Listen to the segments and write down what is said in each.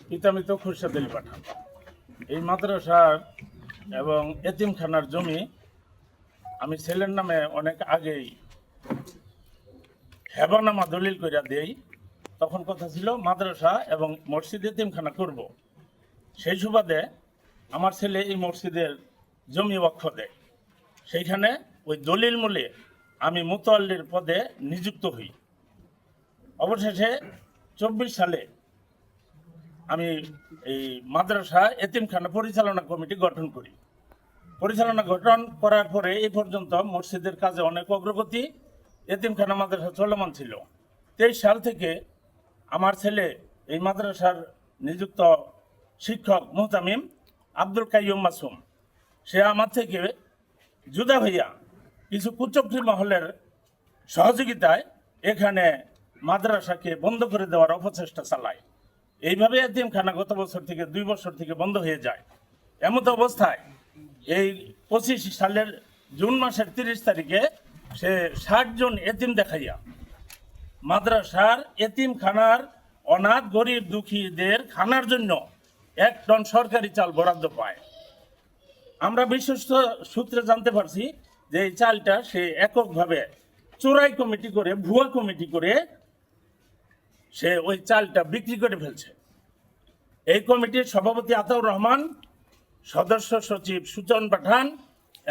পিতামিত খুরশেদ আলী পাঠান। এই মাদ্রাসার এবং এতিমখানার জমি আমি ছেলের নামে অনেক আগেই হেবানামা দলিল কইরা দেই। তখন কথা ছিল মাদ্রাসা এবং মসজিদ এতিমখানা করব। সেই সুবাদে আমার ছেলে এই মসজিদের জমি ওয়াকফ দেয়। সেইখানে ওই দলিল মূলে আমি মুতাল্লির পদে নিযুক্ত হই। অবশেষে 24 সালে আমি এই মাদ্রাসা এতিমখানা পরিচালনা কমিটি গঠন করি। পরিচালনা গঠন করার পরে এই পর্যন্ত মসজিদের কাজে অনেক অগ্রগতি, এতিমখানা মাদ্রাসা চলমান ছিল। 23 সাল থেকে আমার ছেলে এই মাদ্রাসার নিযুক্ত শিক্ষক মুহতামিম আব্দুল কাইয়ুম মাসুম, সে আমার থেকে জুদা হইয়া কিছু কুচক্রী মহলের সহযোগিতায় এখানে মাদ্রাসাকে বন্ধ করে দেওয়ার অপচেষ্টা চালায়। এইভাবে এতিমখানা গত বছর থেকে 2 বছর থেকে বন্ধ হয়ে যায়। এমত অবস্থায় এই 25 সালের জুন মাসের 30 তারিখে সে 60 জন এতিম দেখাইয়া মাদ্রাসার এতিমখানার অনাথ গরিব দুঃখীদের খানার জন্য 1 টন সরকারি চাল বরাদ্দ পায়। আমরা বিশ্বস্ত সূত্রে জানতে পারছি যে এই চালটা সে এককভাবে চোরাই কমিটি করে, ভুয়া কমিটি করে সে ওই চালটা বিক্রি করে ফেলছে। এই কমিটির সভাপতি আতাউর রহমান, সদস্য সচিব সুজন পাঠান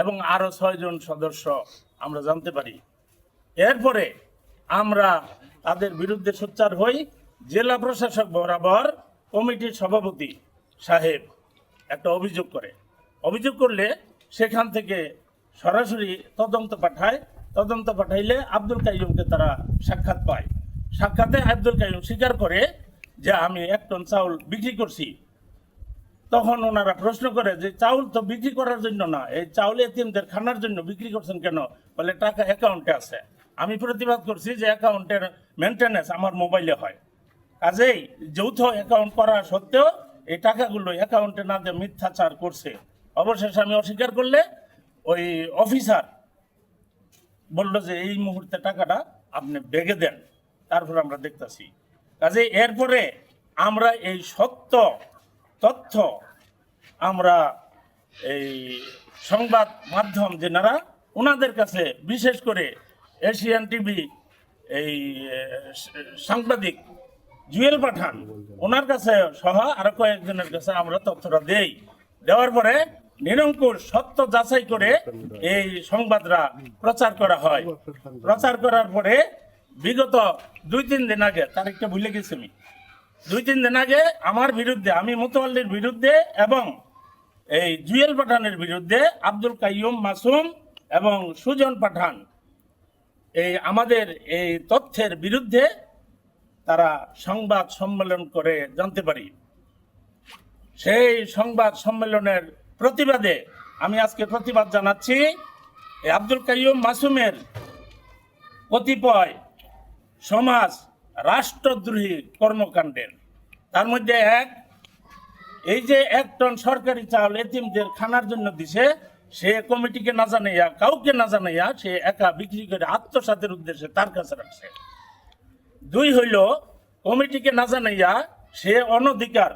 এবং আরও 6 জন সদস্য আমরা জানতে পারি। এরপরে আমরা তাদের বিরুদ্ধে সোচ্চার হই। জেলা প্রশাসক বরাবর কমিটির সভাপতি সাহেব একটা অভিযোগ করে। অভিযোগ করলে সেখান থেকে সরাসরি তদন্ত পাঠায়। তদন্ত পাঠাইলে আব্দুল কাইয়ুমকে তারা সাক্ষাৎ পায়। সাক্ষাতে আব্দুল কাইয়ুম স্বীকার করে যে আমি 1 টন চাউল বিক্রি করছি। তখন ওনারা প্রশ্ন করে যে চাউল তো বিক্রি করার জন্য না, এই চাউল এতিমদের খানার জন্য বিক্রি করছেন কেন? বলে টাকা অ্যাকাউন্টে আছে। আমি প্রতিবাদ করছি যে অ্যাকাউন্টের মেনটেন্যান্স আমার মোবাইলে হয়, কাজেই যৌথ অ্যাকাউন্ট করা সত্ত্বেও এই টাকাগুলো অ্যাকাউন্টে না দিয়ে মিথ্যাচার করছে। অবশেষে আমি অস্বীকার করলে ওই অফিসার বলল যে এই মুহূর্তে টাকাটা আপনি বেগে দেন, তারপর আমরা দেখতেছি। কাজে এরপরে আমরা এই সত্য তথ্য আমরা এই সংবাদ মাধ্যম যেনারা ওনাদের কাছে, বিশেষ করে এশিয়ান টিভি এই সাংবাদিক জুয়েল পাঠান, ওনার কাছে সহ আরো কয়েকজনের কাছে আমরা তথ্যটা দেই। দেওয়ার পরে নিরঙ্কুশ সত্য যাচাই করে এই সংবাদরা প্রচার করা হয়। প্রচার করার পরে বিগত 2-3 দিন আগে, তারিখটা ভুলে গেছি আমি, 2-3 দিন আগে আমার বিরুদ্ধে, আমি মুতাওয়াল্লির বিরুদ্ধে এবং এই জুয়েল পাঠানের বিরুদ্ধে আব্দুল কাইয়ুম মাসুম এবং সুজন পাঠান এই আমাদের এই তথ্যের বিরুদ্ধে তারা সংবাদ সম্মেলন করে জানতে পারি। সেই সংবাদ সম্মেলনের প্রতিবাদে আমি আজকে প্রতিবাদ জানাচ্ছি এই আব্দুল কাইয়ুম মাসুমের কতিপয় সমাজ রাষ্ট্রদ্রোহী কর্মকাণ্ডের। তার মধ্যে এই যে 1 টন সরকারি চাল এতিমদের খানার জন্য দিছে, সে কমিটিকে না জানাইয়া, কাউকে না জানাইয়া সে একা বিক্রি করে আত্মসাতের উদ্দেশ্যে তার কাছে রাখছে। 2 হইল কমিটিকে না জানাইয়া সে অনধিকার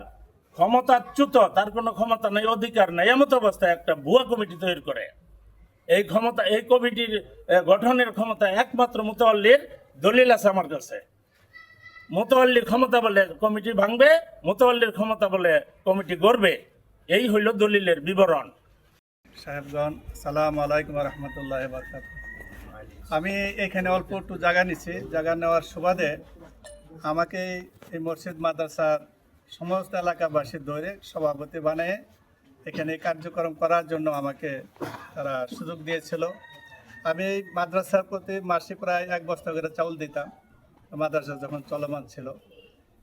ক্ষমতাচ্যুত, তার কোনো ক্ষমতা নাই, অধিকার নাই, এমত অবস্থায় একটা ভুয়া কমিটি তৈরি করে। এই ক্ষমতা, এই কমিটির গঠনের ক্ষমতা একমাত্র মুতাওয়াল্লির। দলিল আছে আমার কাছে। মুতাওয়াল্লির ক্ষমতা বলে কমিটি ভাঙবে, মুতাওয়াল্লির ক্ষমতা বলে কমিটি গড়বে। এই হইল দলিলের বিবরণ। সাহেবগণ, সালাম আলাইকুম রহমতুল্লাহ বরকাত। আমি এখানে অল্প একটু জায়গা নিচ্ছি। জায়গা নেওয়ার সুবাদে আমাকে এই মসজিদ মাদ্রাসার সমস্ত এলাকাবাসী ধরে সভাপতি বানিয়ে এখানে কার্যক্রম করার জন্য আমাকে তারা সুযোগ দিয়েছিল। আমি এই মাদ্রাসার প্রতি মাসে প্রায় 1 বস্তা করে চাউল দিতাম, মাদ্রাসা যখন চলমান ছিল।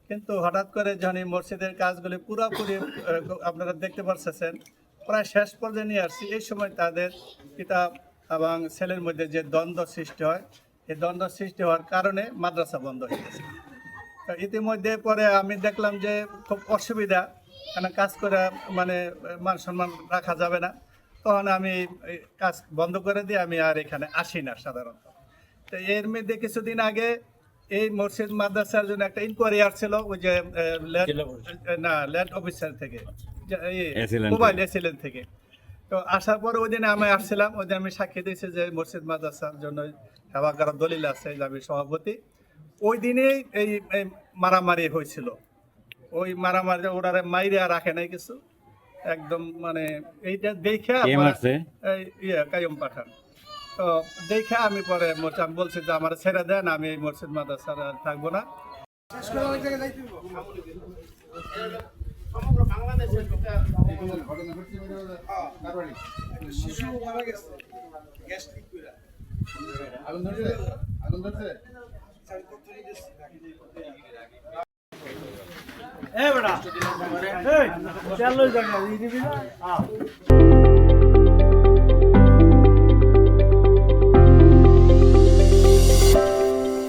কিন্তু হঠাৎ করে যখন এই মসজিদের কাজগুলি পুরোপুরি আপনারা দেখতে পাচ্ছেন প্রায় শেষ পর্যায়ে নিয়ে আসছি, এই সময় তাদের পিতা এবং ছেলের মধ্যে যে দ্বন্দ্ব সৃষ্টি হয়, এই দ্বন্দ্ব সৃষ্টি হওয়ার কারণে মাদ্রাসা বন্ধ হয়ে গেছে। তো ইতিমধ্যে পরে আমি দেখলাম যে খুব অসুবিধা, কেন কাজ করে মানে মান সম্মান রাখা যাবে না। তখন আমি কাজ বন্ধ করে দিয়ে আমি আর এখানে আসি না সাধারণত। তো এর মধ্যে কিছুদিন আগে এই মসজিদ মাদ্রাসার জন্য একটা ইনকোয়ারি আসছিল ওই যে ল্যান্ড অফিসার থেকে, মোবাইল এসিলেন থেকে। তো আসার পরে ওই দিনে আমি আসছিলাম, ওই দিন আমি সাক্ষী দিয়েছি যে মসজিদ মাদ্রাসার জন্য হেবা করার দলিল আছে যে আমি সভাপতি। ওই দিনেই এই মারামারি হয়েছিল। ওই মারামারি ওরা মাইরে রাখে নাই কিছু, একদম মানে এইটা দেখে কাইয়ুম পাঠান। তো দেখে আমি পরে আমি বলছি যে আমার ছেড়ে দেন, আমি এই মসজিদ মাদ্রাসা থাকবো না। এই বেটা এই চল লই যা